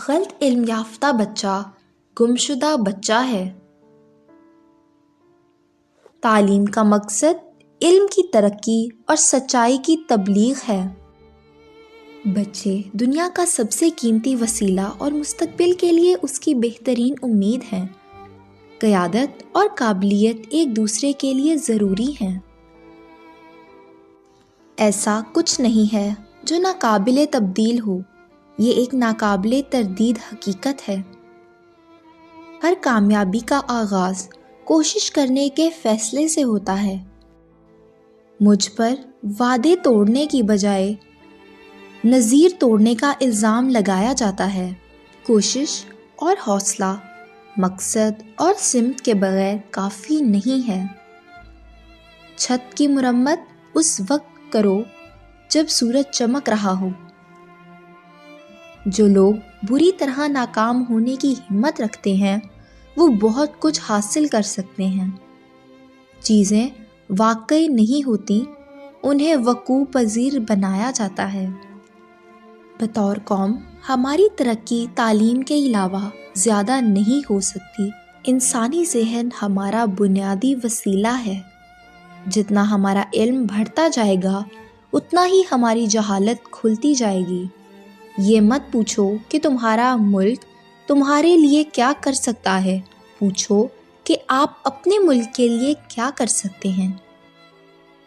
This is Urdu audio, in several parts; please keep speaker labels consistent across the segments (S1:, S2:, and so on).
S1: غلط علم یافتہ بچہ گمشدہ بچہ ہے۔ تعلیم کا مقصد علم کی ترقی اور سچائی کی تبلیغ ہے۔ بچے دنیا کا سب سے قیمتی وسیلہ اور مستقبل کے لیے اس کی بہترین امید ہیں۔ قیادت اور قابلیت ایک دوسرے کے لیے ضروری ہیں۔ ایسا کچھ نہیں ہے جو ناقابل تبدیل ہو، یہ ایک ناقابل تردید حقیقت ہے۔ ہر کامیابی کا آغاز کوشش کرنے کے فیصلے سے ہوتا ہے۔ مجھ پر وعدے توڑنے کی بجائے نظیر توڑنے کا الزام لگایا جاتا ہے۔ کوشش اور حوصلہ مقصد اور سمت کے بغیر کافی نہیں ہے۔ چھت کی مرمت اس وقت کرو جب سورج چمک رہا ہو۔ جو لوگ بری طرح ناکام ہونے کی ہمت رکھتے ہیں وہ بہت کچھ حاصل کر سکتے ہیں۔ چیزیں واقعی نہیں ہوتی، انہیں وقوع پذیر بنایا جاتا ہے۔ بطور قوم ہماری ترقی تعلیم کے علاوہ زیادہ نہیں ہو سکتی۔ انسانی ذہن ہمارا بنیادی وسیلہ ہے۔ جتنا ہمارا علم بڑھتا جائے گا اتنا ہی ہماری جہالت کھلتی جائے گی۔ یہ مت پوچھو کہ تمہارا ملک تمہارے لیے کیا کر سکتا ہے، پوچھو کہ آپ اپنے ملک کے لیے کیا کر سکتے ہیں۔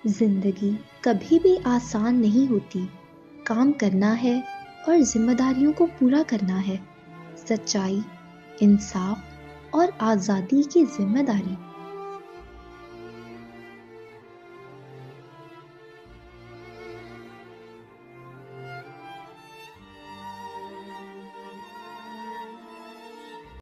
S1: زندگی کبھی بھی آسان نہیں ہوتی۔ کام کرنا ہے اور ذمہ داریوں کو پورا کرنا ہے۔ سچائی، انصاف اور آزادی کی ذمہ داری